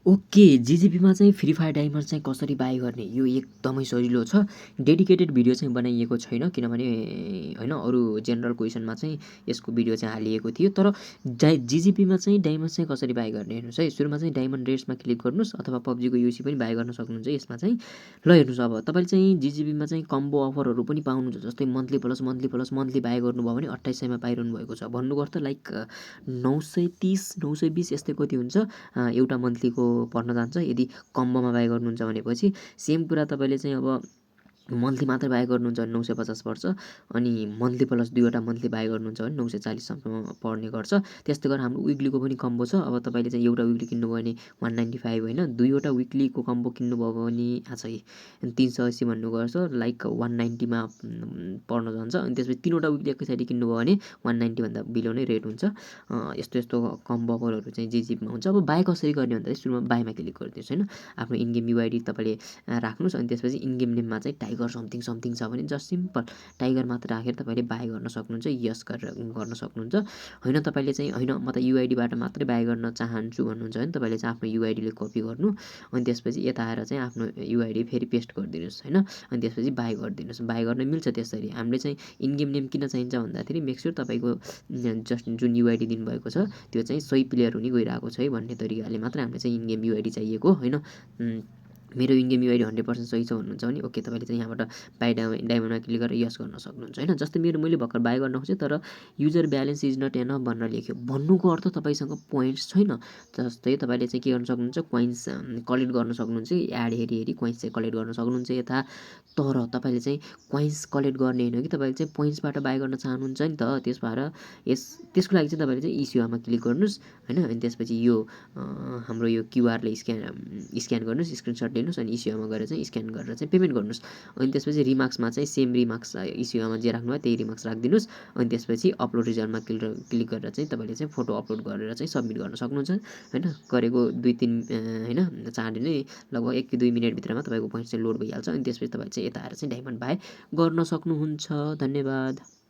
Okay, जिजिपीमा चाहिँ free fire diamond चाहिँ कसरी बाई गर्ने यो एकदमै सजिलो छ। डेडिकेटेड भिडियो चाहिँ बनाइएको छैन किनभने होइन अरू जेनरल क्वेसनमा चाहिँ यसको भिडियो चाहिँ हालिएको थियो। तर जिजिपीमा चाहिँ डायमन्ड चाहिँ कसरी बाई गर्ने हेर्नुहोस् है। सुरुमा चाहिँ डायमन्ड रेट्समा क्लिक गर्नुहोस् अथवा पब्जीको युसी पनि बाई गर्न सक्नुहुन्छ यसमा चाहिँ। ल हेर्नुहोस् अब तपाईँले चाहिँ जिजिपीमा चाहिँ कम्बो अफरहरू पनि पाउनुहुन्छ। जस्तै मन्थली बाई गर्नुभयो भने 2800मा पाइरहनु भएको छ। भन्नुको अर्थ लाइक 930 920 यस्तै कति हुन्छ एउटा मन्थलीको पर्न जान्छ यदि कम्बोमा बाई गर्नुहुन्छ भनेपछि। सेम कुरा तपाईँले चाहिँ अब मन्थली मात्रै बाई गर्नुहुन्छ भने 950 पर्छ अनि मन्थली प्लस 2वटा मन्थली बाई गर्नुहुन्छ भने 940 सम्म पर्ने गर्छ। त्यस्तै गरेर हाम्रो विक्लीको पनि कम्बो छ। अब तपाईँले चाहिँ एउटा विक्ली किन्नुभयो भने 195 होइन, 2वटा विक्लीको कम्बो किन्नुभयो भने आछ 380 भन्नु गर्छ लाइक 190मा पर्न जान्छ। अनि त्यसपछि 3वटा विक्ली एकैचोटि किन्नुभयो भने 190 भन्दा बिलो नै रेट हुन्छ। यस्तो यस्तो कम्बो अफरहरू चाहिँ जिजिपीमा हुन्छ। अब बाई कसरी गर्ने भन्दाखेरि सुरुमा बाईमा क्लिक गरिदिनुहोस् होइन। आफ्नो इनगेम युआइडी तपाईँले राख्नुहोस् अनि त्यसपछि इनगेम नेममा चाहिँ टाइगर समथिङ समथिङ छ भने जस्ट सिम्पल टाइगर मात्र राखेर तपाईँले बाई गर्न सक्नुहुन्छ, यस गरेर गर्न सक्नुहुन्छ। होइन तपाईँले चाहिँ होइन म त युआइडीबाट मात्रै बाई गर्न चाहन्छु भन्नुहुन्छ भने तपाईँले चाहिँ आफ्नो युआइडीले कपी गर्नु अनि त्यसपछि यता आएर चाहिँ आफ्नो युआइडी फेरि पेस्ट गरिदिनुहोस् होइन। अनि त्यसपछि बाई गरिदिनुहोस्। बाई गर्न मिल्छ त्यसरी। हामीले चाहिँ इनगेम नेम किन चाहिन्छ भन्दाखेरि मेक स्योर तपाईँको जस्ट जुन युआइडी दिनुभएको छ त्यो चाहिँ सही प्लेयर हुने गइरहेको छ है भन्ने तरिकाले मात्र हामीलाई चाहिँ इनगेम युआइडी चाहिएको होइन। मेरो इनगेम युआइडी 100% सही छ भन्नुहुन्छ भने ओके तपाईँले चाहिँ यहाँबाट बाई डायमन्डमा क्लिक गरेर यस गर्न सक्नुहुन्छ होइन। जस्तै मैले भर्खर बाई गर्न खोजेँ तर user balance is not enough भनेर लेख्यो। भन्नुको अर्थ तपाईँसँग पोइन्ट्स छैन। जस्तै तपाईँले चाहिँ के गर्न सक्नुहुन्छ, कोइन्स कलेक्ट गर्न सक्नुहुन्छ। एड हेरी कोइन्स चाहिँ कलेक्ट गर्न सक्नुहुन्छ यता। तर तपाईँले चाहिँ कोइन्स कलेक्ट गर्ने होइन कि तपाईँले चाहिँ पोइन्ट्सबाट बाई गर्न चाहनुहुन्छ नि त। त्यस भएर त्यसको लागि चाहिँ तपाईँले चाहिँ इस्युआमा क्लिक गर्नुहोस् होइन। अनि त्यसपछि यो हाम्रो यो क्युआरले स्क्यान गर्नुहोस्, स्क्रिनसट लिनुहोस् अनि इस्युआमा गएर चाहिँ स्क्यान गरेर चाहिँ पेमेन्ट गर्नुहोस्। अनि त्यसपछि रिमार्क्समा चाहिँ सेम रिमार्क्स इस्युआमा जे राख्नुभयो त्यही रिमार्क्स राखिदिनुहोस्। अनि त्यसपछि अपलोड रिजल्टमा क्लिक गरेर चाहिँ तपाईँले चाहिँ फोटो अपलोड गरेर चाहिँ सबमिट गर्न सक्नुहुन्छ होइन। गरेको 2-3 होइन चाँडै नै लगभग 1 कि 2 मिनटभित्रमा तपाईँको पोइन्ट चाहिँ लोड भइहाल्छ। अनि त्यसपछि तपाईँ चाहिँ यता आएर चाहिँ डायमन्ड बाई गर्न सक्नुहुन्छ। धन्यवाद।